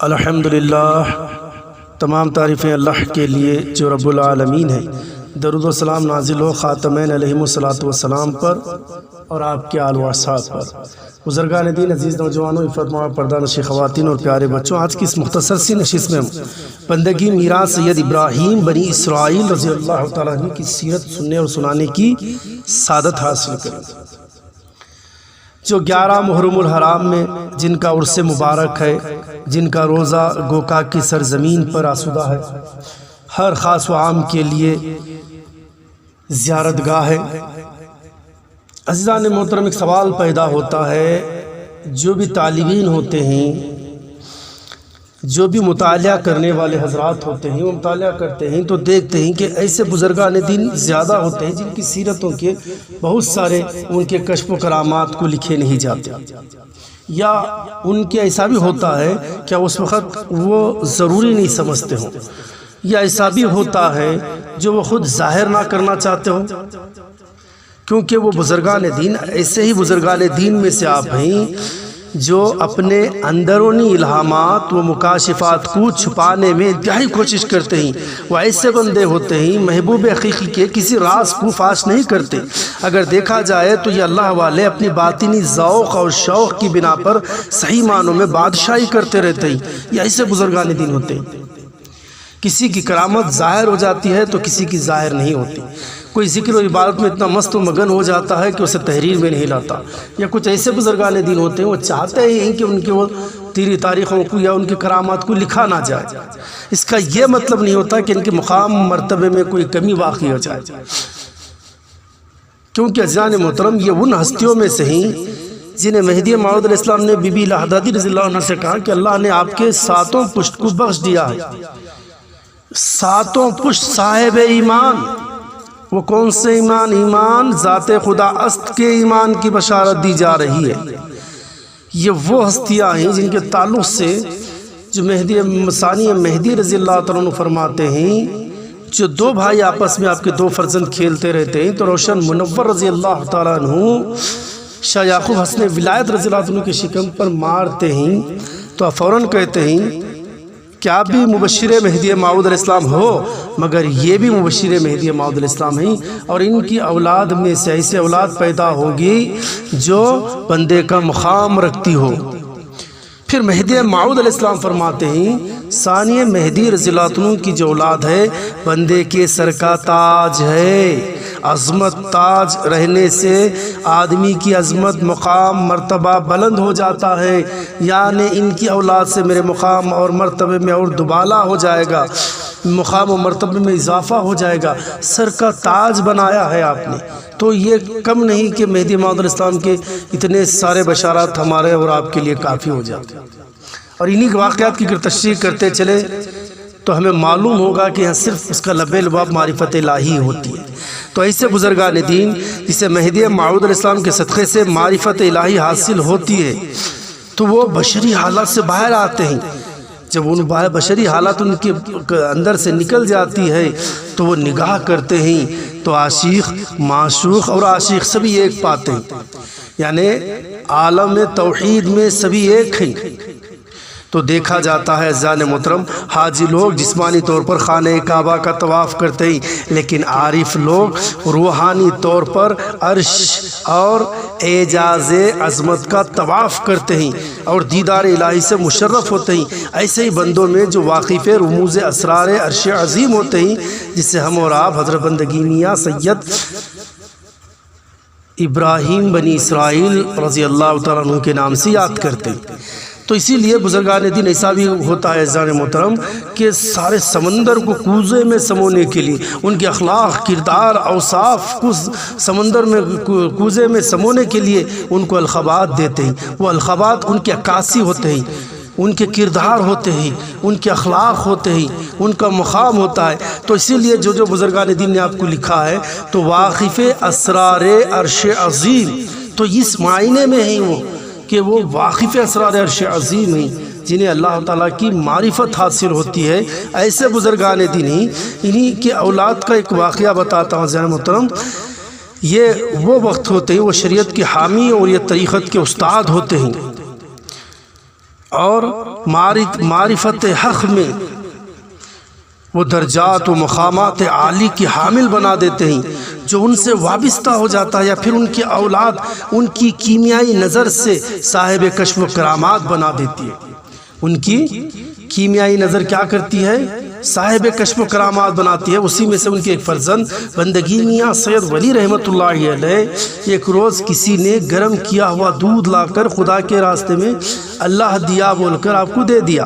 الحمدللہ، تمام تعریفیں اللہ کے لیے جو رب العالمین ہے۔ درود و سلام نازل ہو خاتمین علیہم الصلاۃ والسلام پر اور آپ کے آل و اصحاب پر۔ بزرگان دین، عزیز نوجوانوں، عفت مآب پردہ نشین خواتین اور پیارے بچوں، آج کی اس مختصر سی نشست میں بندگی میراث سید ابراہیم بنی اسرائیل رضی اللہ تعالیٰ عنہ کی سیرت سننے اور سنانے کی سعادت حاصل کریں، جو 11 محرم الحرام میں جن کا عرس مبارک ہے، جن کا روزہ گوکا کی سرزمین پر آسودہ ہے، ہر خاص و عام کے لیے زیارت گاہ ہے۔ عزیزان محترم، ایک سوال پیدا ہوتا ہے، جو بھی طالبین ہوتے ہیں، جو بھی مطالعہ کرنے والے حضرات ہوتے ہیں، وہ مطالعہ کرتے ہیں تو دیکھتے ہیں کہ ایسے بزرگان دین زیادہ ہوتے ہیں جن کی سیرتوں کے بہت سارے ان کے کشف و کرامات کو لکھے نہیں جاتے، یا ان کے ایسا بھی ہوتا ہے کہ اس وقت وہ ضروری نہیں سمجھتے ہوں، یا ایسا بھی ہوتا ہے جو وہ خود ظاہر نہ کرنا چاہتے ہوں، کیونکہ وہ بزرگان دین ایسے ہی بزرگان دین میں سے آپ ہیں جو اپنے اندرونی الہامات و مکاشفات کو چھپانے میں انتہائی کوشش کرتے ہیں۔ وہ ایسے بندے ہوتے ہیں محبوب حقیقی کے کسی راز کو فاش نہیں کرتے۔ اگر دیکھا جائے تو یہ اللہ والے اپنی باطنی ذوق اور شوق کی بنا پر صحیح معنوں میں بادشاہی کرتے رہتے ہیں۔ یہ ایسے بزرگان دین ہوتے ہیں۔ کسی کی کرامت ظاہر ہو جاتی ہے تو کسی کی ظاہر نہیں ہوتی۔ کوئی ذکر و عبادت میں اتنا مست و مگن ہو جاتا ہے کہ اسے تحریر میں نہیں لاتا، یا کچھ ایسے بزرگان دین ہوتے ہیں وہ چاہتے ہیں کہ ان کے وہ تیری تاریخوں کو یا ان کی کرامات کو لکھا نہ جائے۔ اس کا یہ مطلب نہیں ہوتا کہ ان کے مقام مرتبے میں کوئی کمی واقع ہو جائے، کیونکہ عزیزان محترم یہ ان ہستیوں میں سے ہیں جنہیں مہدی موعود علیہ السلام نے بی بی لہدادی رضی اللہ عنہ سے کہا کہ اللہ نے آپ کے 7 پشت کو بخش دیا ہے۔ 7 پشت صاحب ایمان، وہ کون سے ایمان؟ ایمان ذات خدا است کے ایمان کی بشارت دی جا رہی ہے۔ یہ وہ ہستیاں ہیں جن کے تعلق سے جو مہدی ثانی مہدی رضی اللہ تعالیٰ عنہ فرماتے ہیں، جو 2 بھائی آپس میں آپ کے 2 فرزند کھیلتے رہتے ہیں تو روشن منور رضی اللہ تعالیٰ عنہ شاہ یعقوب حسن ولایت رضی اللہ عنہ کے شکم پر مارتے ہیں تو آپ فوراً کہتے ہیں کہ آپ بھی مبشر مہدی موعود علیہ السلام ہو، مگر یہ بھی مبشر مہدی موعود علیہ السلام ہیں، اور ان کی اولاد میں سے ایسے اولاد پیدا ہوگی جو بندے کا مقام رکھتی ہو۔ پھر مہدی موعود علیہ السلام فرماتے ہیں ثانی مہدی رضی اللہ عنہ کی جو اولاد ہے بندے کے سر کا تاج ہے۔ عظمت تاج رہنے سے آدمی کی عظمت مقام مرتبہ بلند ہو جاتا ہے، یعنی ان کی اولاد سے میرے مقام اور مرتبے میں اور دوبالا ہو جائے گا، مقام و مرتبے میں اضافہ ہو جائے گا۔ سر کا تاج بنایا ہے آپ نے، تو یہ کم نہیں کہ مہدی موعود علیہ السلام کے اتنے سارے بشارات ہمارے اور آپ کے لیے کافی ہو جاتے ہیں۔ اور انہی واقعات کی اگر تشریح کرتے چلے تو ہمیں معلوم ہوگا کہ یہاں صرف اس کا لب لباب معرفت الہی ہوتی ہے۔ تو ایسے بزرگان دین جسے مہدی موعود علیہ السلام کے صدقے سے معرفت الہی حاصل ہوتی ہے تو وہ بشری حالات سے باہر آتے ہیں۔ جب ان بشری حالات ان کے اندر سے نکل جاتی ہے تو وہ نگاہ کرتے ہیں تو عاشق، معشوق اور عاشق سبھی ایک پاتے ہیں، یعنی عالم توحید میں سبھی ایک ہیں۔ تو دیکھا جاتا ہے عزیزان محترم، حاجی لوگ جسمانی طور پر خانہ کعبہ کا طواف کرتے ہیں، لیکن عارف لوگ روحانی طور پر عرش اور اعجاز عظمت کا طواف کرتے ہیں اور دیدار الہی سے مشرف ہوتے ہیں۔ ایسے ہی بندوں میں جو واقف رموز اسرار عرش عظیم ہوتے ہیں، جس سے ہم اور آپ حضرت بندگی میاں سید ابراہیم بنی اسرائیل رضی اللہ تعالیٰ عنہ کے نام سے یاد کرتے ہیں۔ تو اسی لیے بزرگان دین ایسا بھی ہوتا ہے عزیزان محترم کہ سارے سمندر کو کوزے میں سمونے کے لیے، ان کے اخلاق، کردار، اوصاف کو سمندر میں کوزے میں سمونے کے لیے ان کو الخبات دیتے ہیں۔ وہ الخبات ان کے عکاسی ہوتے ہیں، ان کے کردار ہوتے ہیں، ان کے اخلاق ہوتے ہیں، ان کا مقام ہوتا ہے۔ تو اسی لیے جو بزرگان دین نے آپ کو لکھا ہے تو واقف اسرار عرش عظیم، تو اس معنی میں ہیں وہ کہ وہ واقف اسرار عرش عظیم ہیں جنہیں اللہ تعالیٰ کی معرفت حاصل ہوتی ہے۔ ایسے بزرگان دین ہی انہی کے اولاد کا ایک واقعہ بتاتا ہوں عزیزان محترم۔ یہ وہ وقت ہوتے ہیں، وہ شریعت کے حامی اور یہ طریقت کے استاد ہوتے ہیں، اور معرفت حق میں وہ درجات و مقامات عالی کی حامل بنا دیتے ہیں، جو ان سے وابستہ ہو جاتا ہے، یا پھر ان کی اولاد ان کی کیمیائی نظر سے صاحب کشف و کرامات بنا دیتی ہے۔ ان کی کیمیائی نظر کیا کرتی ہے؟ صاحب کشف و کرامات بناتی ہے۔ اسی میں سے ان کے ایک فرزند بندگی میاں سید ولی رحمۃ اللہ علیہ، ایک روز کسی نے گرم کیا ہوا دودھ لا کر خدا کے راستے میں اللہ دیا بول کر آپ کو دے دیا۔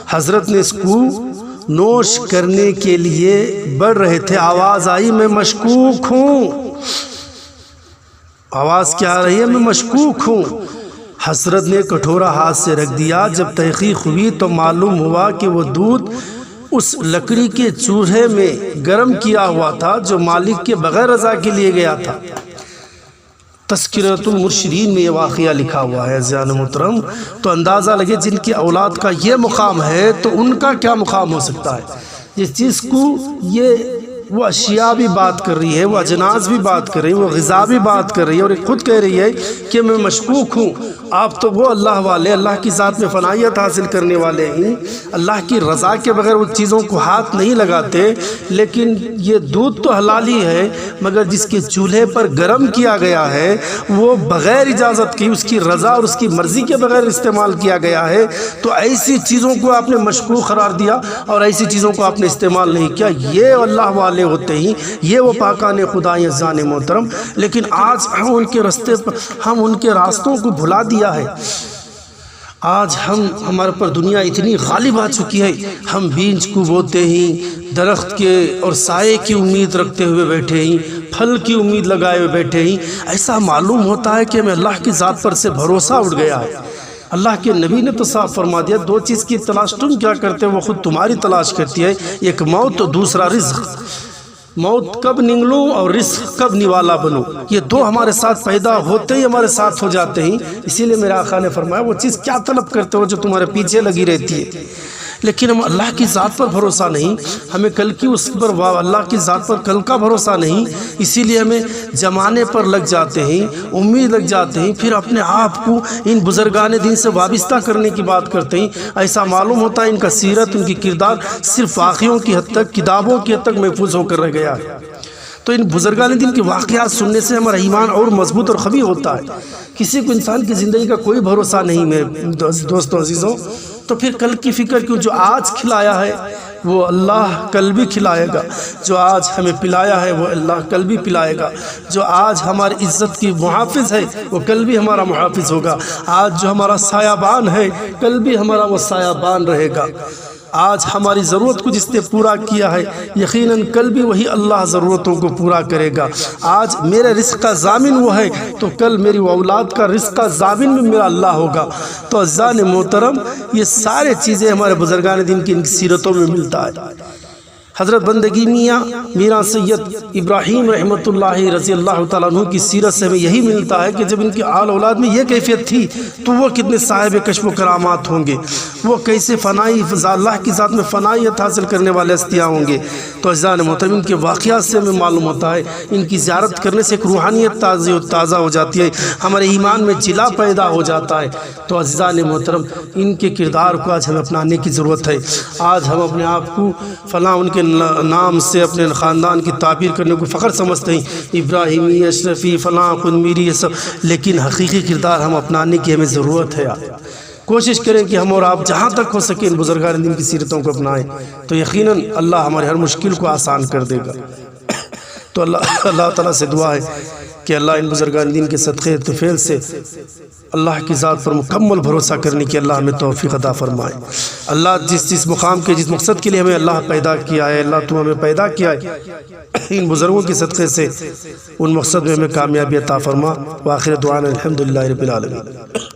حضرت نے اس کو نوش کرنے کے لیے بڑھ رہے تھے، آواز آئی میں مشکوک ہوں۔ آواز کیا آ رہی ہے؟ میں مشکوک ہوں۔ حضرت نے کٹورا ہاتھ سے رکھ دیا۔ جب تحقیق ہوئی تو معلوم ہوا کہ وہ دودھ اس لکڑی کے چولہے میں گرم کیا ہوا تھا جو مالک کے بغیر رضا کے لیے گیا تھا۔ تذکرۃ المرشدین میں یہ واقعہ لکھا ہوا ہے عزیزان محترم، تو اندازہ لگے جن کی اولاد کا یہ مقام ہے تو ان کا کیا مقام ہو سکتا ہے۔ جس چیز کو وہ اشیاء بھی بات کر رہی ہے، وہ اجناس بھی بات کر رہی ہے، وہ غذا بھی بات کر رہی ہے، اور خود کہہ رہی ہے کہ میں مشکوک ہوں۔ آپ تو وہ اللہ والے، اللہ کی ذات میں فنائیت حاصل کرنے والے ہیں، اللہ کی رضا کے بغیر وہ چیزوں کو ہاتھ نہیں لگاتے، لیکن یہ دودھ تو حلال ہی ہے، مگر جس کے چولہے پر گرم کیا گیا ہے وہ بغیر اجازت کی، اس کی رضا اور اس کی مرضی کے بغیر استعمال کیا گیا ہے، تو ایسی چیزوں کو آپ نے مشکوک قرار دیا اور ایسی چیزوں کو آپ نے استعمال نہیں کیا۔ یہ اللہ والے ہوتے ہیں، یہ وہ پاکان خدا ہیں عزیزان محترم۔ لیکن آج ہم ان کے راستے پر، ہم ان کے راستوں کو بھلا دیا ہے۔ آج ہمارے پر دنیا اتنی غالب آ چکی ہے، ہم بیج کو بوتے ہیں، درخت کے اور سائے کی امید رکھتے ہوئے بیٹھے ہیں، پھل کی امید لگائے ہوئے بیٹھے ہیں۔ ایسا معلوم ہوتا ہے کہ ہمیں اللہ کی ذات پر سے بھروسہ اٹھ گیا ہے۔ اللہ کے نبی نے تو صاف فرما دیا، دو چیز کی تلاش تم کیا کرتے ہو وہ خود تمہاری تلاش کرتی ہے، ایک موت اور دوسرا رزق۔ موت کب نگلوں اور رزق کب نوالا بنوں، یہ دو ہمارے ساتھ پیدا ہوتے ہی ہمارے ساتھ ہو جاتے ہیں۔ اسی لیے میرے آقا نے فرمایا وہ چیز کیا طلب کرتے ہو جو تمہارے پیچھے لگی رہتی ہے۔ لیکن ہم اللہ کی ذات پر بھروسہ نہیں، ہمیں کل کی اس پر اللہ کی ذات پر کل کا بھروسہ نہیں، اسی لیے ہمیں زمانے پر لگ جاتے ہیں، امید لگ جاتے ہیں، پھر اپنے آپ کو ان بزرگان دین سے وابستہ کرنے کی بات کرتے ہیں۔ ایسا معلوم ہوتا ہے ان کا سیرت، ان کی کردار صرف واقعوں کی حد تک، کتابوں کی حد تک محفوظ ہو کر رہ گیا ہے۔ تو ان بزرگان دین کے واقعات سننے سے ہمارا ایمان اور مضبوط اور قوی ہوتا ہے۔ کسی کو انسان کی زندگی کا کوئی بھروسہ نہیں میرے دوستوں عزیزوں، تو پھر کل کی فکر کیوں؟ جو آج کھلایا ہے وہ اللہ کل بھی کھلائے گا، جو آج ہمیں پلایا ہے وہ اللہ کل بھی پلائے گا، جو آج ہماری عزت کی محافظ ہے وہ کل بھی ہمارا محافظ ہوگا، آج جو ہمارا سایہ بان ہے کل بھی ہمارا وہ سایہ بان رہے گا، آج ہماری ضرورت کو جس نے پورا کیا ہے یقیناً کل بھی وہی اللہ ضرورتوں کو پورا کرے گا۔ آج میرے رزق کا ضامن وہ ہے تو کل میری اولاد کا رزق کا ضامن بھی میرا اللہ ہوگا۔ تو عزیزان محترم، یہ سارے چیزیں ہمارے بزرگان دین کی ان کی سیرتوں میں ملتا ہے۔ حضرت بندگی میاں سید ابراہیم رحمۃ اللہ رضی اللہ تعالیٰ عنہ کی سیرت سے ہمیں یہی ملتا ہے کہ جب ان کی آل اولاد میں یہ کیفیت تھی تو وہ کتنے صاحب کشف و کرامات ہوں گے، وہ کیسے فنائی اللہ کی ذات میں فنائیت حاصل کرنے والے ہستیاں ہوں گے۔ تو عزیزان محترم، ان کے واقعات سے ہمیں معلوم ہوتا ہے، ان کی زیارت کرنے سے ایک روحانیت تازہ ہو جاتی ہے، ہمارے ایمان میں جلا پیدا ہو جاتا ہے۔ تو عزیزان محترم، ان کے کردار کو آج ہمیں اپنانے کی ضرورت ہے۔ آج ہم اپنے آپ کو فلاں ان کے نام سے اپنے خاندان کی تعبیر کرنے کو فخر سمجھتے ہیں، ابراہیمی، اشرفی، فلاں، قنمیری، یہ سب، لیکن حقیقی کردار ہم اپنانے کی ہمیں ضرورت ہے۔ کوشش کریں کہ ہم اور آپ جہاں تک ہو سکے ان بزرگان دین کی سیرتوں کو اپنائیں تو یقیناً اللہ ہمارے ہر مشکل کو آسان کر دے گا۔ تو اللہ تعالیٰ سے دعا ہے کہ اللہ ان بزرگان دین کے صدقے طفیل سے اللہ کی ذات پر مکمل بھروسہ کرنے کی اللہ ہمیں توفیق عطا فرمائے۔ اللہ جس مقام کے جس مقصد کے لیے ہمیں اللہ پیدا کیا ہے، اللہ تو ہمیں پیدا کیا ہے، ان بزرگوں کے صدقے سے ان مقصد میں ہمیں کامیابی عطا فرما۔ وآخر دعوانا الحمدللہ رب العالمین۔